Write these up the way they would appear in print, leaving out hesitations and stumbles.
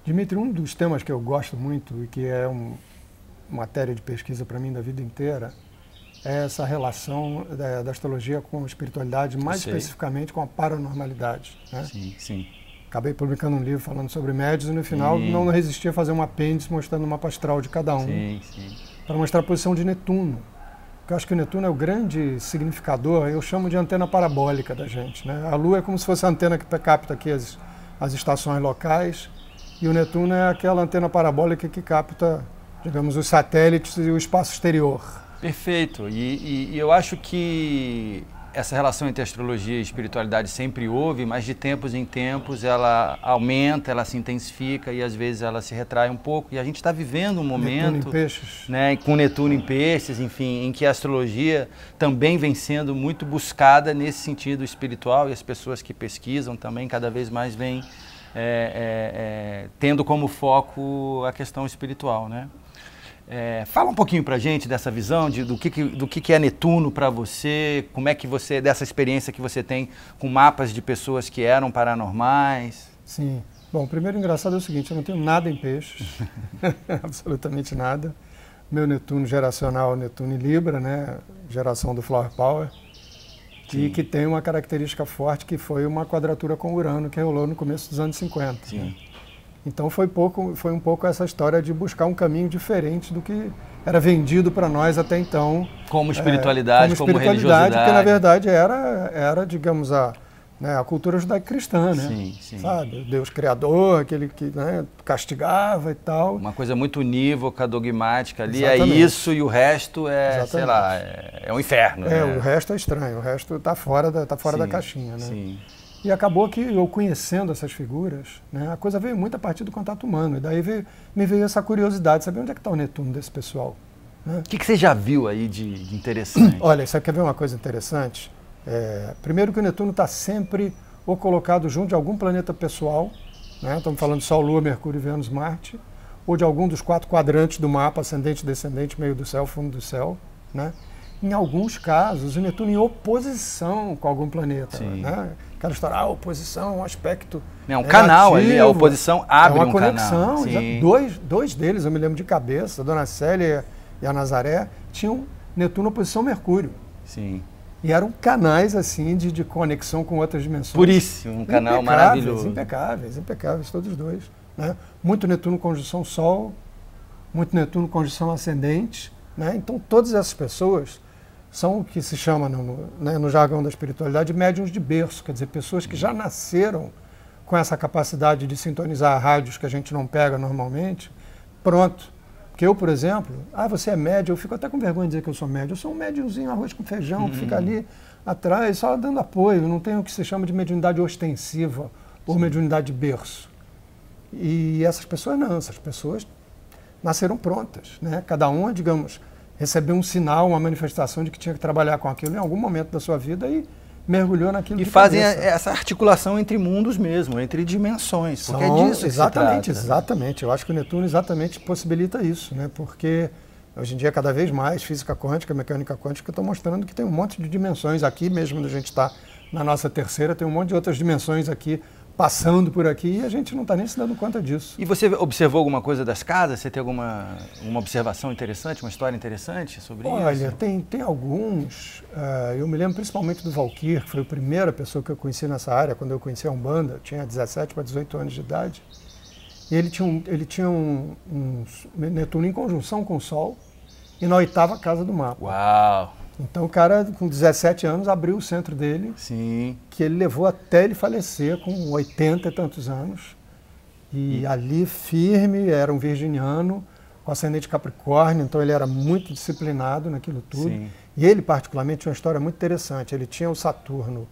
Dimitri, um dos temas que eu gosto muito e que é matéria de pesquisa para mim da vida inteira é essa relação da astrologia com a espiritualidade, mais especificamente com a paranormalidade, né? Sim, sim. Acabei publicando um livro falando sobre médiuns e no final não resisti a fazer um apêndice mostrando o mapa astral de cada um, para mostrar a posição de Netuno. Porque eu acho que o Netuno é o grande significador, eu chamo de antena parabólica da gente, né? A Lua é como se fosse a antena que capta aqui as estações locais, e o Netuno é aquela antena parabólica que capta, digamos, os satélites e o espaço exterior. Perfeito. E eu acho que essa relação entre astrologia e espiritualidade sempre houve, mas de tempos em tempos ela aumenta, ela se intensifica e às vezes ela se retrai um pouco. E a gente está vivendo um momento, Netuno em Peixes, né, com Netuno em Peixes, enfim, em que a astrologia também vem sendo muito buscada nesse sentido espiritual, e as pessoas que pesquisam também cada vez mais vêm tendo como foco a questão espiritual, né? Fala um pouquinho pra gente dessa visão do que é Netuno para você, como é que você, dessa experiência que você tem com mapas de pessoas que eram paranormais. Sim. Bom, primeiro engraçado é o seguinte, eu não tenho nada em Peixes, absolutamente nada. Meu Netuno geracional é Netuno em Libra, né? Geração do Flower Power, e que tem uma característica forte que foi uma quadratura com Urano que rolou no começo dos anos 50. Sim. Né? Então foi um pouco essa história de buscar um caminho diferente do que era vendido para nós até então. Como espiritualidade, como religiosidade. Porque na verdade era digamos, a cultura judaico-cristã, né? Sim, sim. Sabe? O Deus criador, aquele que, né, castigava e tal. Uma coisa muito unívoca, dogmática ali, Exatamente. É isso e o resto sei lá, é um inferno. Né? O resto é estranho, o resto está fora da caixinha, né? Sim. E acabou que eu conhecendo essas figuras, né, a coisa veio muito a partir do contato humano. E daí me veio essa curiosidade, saber onde é que está o Netuno desse pessoal. Né? O que você já viu aí de interessante? Olha, você quer ver uma coisa interessante? Primeiro que o Netuno está sempre ou colocado junto de algum planeta pessoal, né? Estamos falando de Sol, Lua, Mercúrio, Vênus, Marte, ou de algum dos 4 quadrantes do mapa, ascendente, descendente, meio do céu, fundo do céu, né? Em alguns casos, o Netuno em oposição com algum planeta. Né? Aquela história, a oposição é um aspecto um canal ali, a oposição abre um canal. É uma conexão. Dois deles, eu me lembro de cabeça, a Dona Célia e a Nazaré, tinham Netuno oposição Mercúrio. Sim. E eram canais, assim, de conexão com outras dimensões. Puríssimo, um canal maravilhoso. Impecáveis, todos dois. Né? Muito Netuno conjunção Sol, muito Netuno conjunção ascendente. Né? Então, todas essas pessoas são o que se chama, no jargão da espiritualidade, médiuns de berço, quer dizer, pessoas que já nasceram com essa capacidade de sintonizar rádios que a gente não pega normalmente. Pronto. Porque eu, por exemplo, você é médium, eu fico até com vergonha de dizer que eu sou médium. Eu sou um médiumzinho arroz com feijão, que fica ali atrás, só dando apoio. Não tenho o que se chama de mediunidade ostensiva ou mediunidade de berço. E essas pessoas não, essas pessoas nasceram prontas. Né? Cada uma, digamos, recebeu um sinal, uma manifestação de que tinha que trabalhar com aquilo em algum momento da sua vida e mergulhou naquilo. E fazem essa articulação entre mundos mesmo, entre dimensões, porque é disso que se trata. Exatamente. Eu acho que o Netuno exatamente possibilita isso, né? Porque hoje em dia, cada vez mais, física quântica, mecânica quântica estão mostrando que tem um monte de dimensões aqui, mesmo quando a gente está na nossa terceira, tem um monte de outras dimensões aqui, passando por aqui, e a gente não está nem se dando conta disso. E você observou alguma coisa das casas? Você tem alguma observação interessante, uma história interessante sobre isso? Olha, tem alguns. Eu me lembro principalmente do Valkyr, que foi a primeira pessoa que eu conheci nessa área, quando eu conheci a Umbanda, eu tinha 17 para 18 anos de idade. E ele tinha um Netuno em conjunção com o Sol e na 8ª casa do mapa. Uau! Então o cara, com 17 anos, abriu o centro dele, Sim. Que ele levou até ele falecer, com 80 e tantos anos. E ali, firme, era um virginiano, com ascendente Capricórnio, então ele era muito disciplinado naquilo tudo. Sim. E ele, particularmente, tinha uma história muito interessante. Ele tinha o Saturno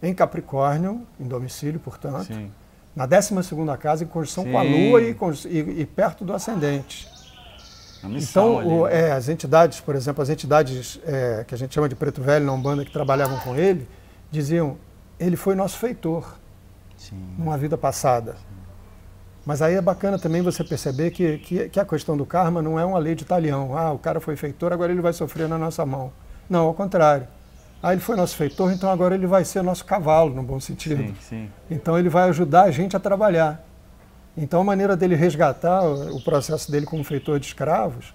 em Capricórnio, em domicílio, portanto, Sim. na 12ª casa, em conjunção com a Lua e perto do ascendente. Então, as entidades, por exemplo, que a gente chama de preto velho na Umbanda, que trabalhavam com ele, diziam, ele foi nosso feitor numa vida passada. Sim. Mas aí é bacana também você perceber que a questão do karma não é uma lei de talião. O cara foi feitor, agora ele vai sofrer na nossa mão. Não, ao contrário. Ele foi nosso feitor, então agora ele vai ser nosso cavalo, no bom sentido. Sim. Então ele vai ajudar a gente a trabalhar. Então a maneira dele resgatar o processo dele como feitor de escravos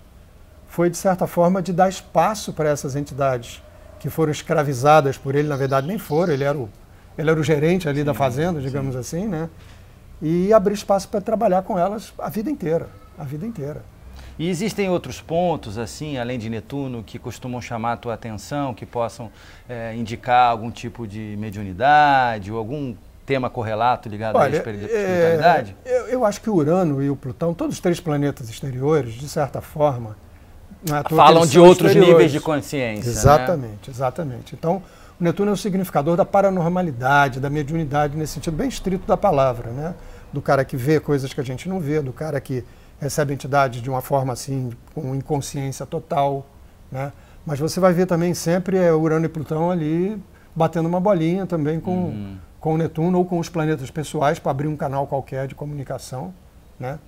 foi, de certa forma, de dar espaço para essas entidades que foram escravizadas por ele, na verdade nem foram, ele era o gerente ali da fazenda, digamos assim, né? E abrir espaço para trabalhar com elas a vida inteira, a vida inteira. E existem outros pontos, assim, além de Netuno, que costumam chamar a tua atenção, que possam indicar algum tipo de mediunidade ou algum tema correlato ligado à espiritualidade? Eu acho que o Urano e o Plutão, todos os 3 planetas exteriores, de certa forma, falam de outros níveis de consciência. Exatamente, né? Exatamente. Então, o Netuno é o significador da paranormalidade, da mediunidade, nesse sentido bem estrito da palavra, né? Do cara que vê coisas que a gente não vê, do cara que recebe entidades de uma forma assim, com inconsciência total, né? Mas você vai ver também sempre Urano e Plutão ali batendo uma bolinha também com o Netuno ou com os planetas pessoais para abrir um canal qualquer de comunicação, né?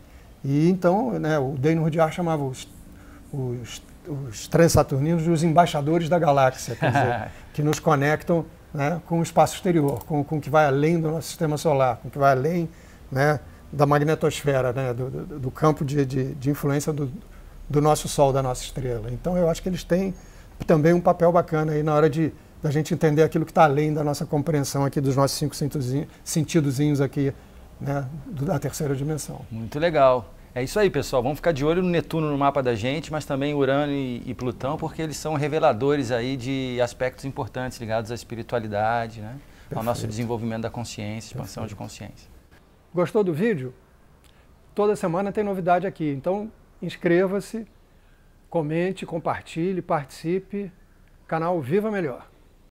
E então, né, o Dano Rudyard chamava os transaturninos os embaixadores da galáxia, quer dizer, que nos conectam, né, com o espaço exterior, com o que vai além do nosso sistema solar, com o que vai além, né, da magnetosfera, né, do campo de influência do nosso Sol, da nossa estrela. Então eu acho que eles têm também um papel bacana aí na hora da gente entender aquilo que está além da nossa compreensão aqui dos nossos 5 sentidozinhos aqui, né, da terceira dimensão. Muito legal. É isso aí, pessoal. Vamos ficar de olho no Netuno no mapa da gente, mas também Urano e Plutão, porque eles são reveladores aí de aspectos importantes ligados à espiritualidade, né? Ao nosso desenvolvimento da consciência, expansão de consciência. Gostou do vídeo? Toda semana tem novidade aqui, então inscreva-se, comente, compartilhe, participe. Canal Viva Melhor.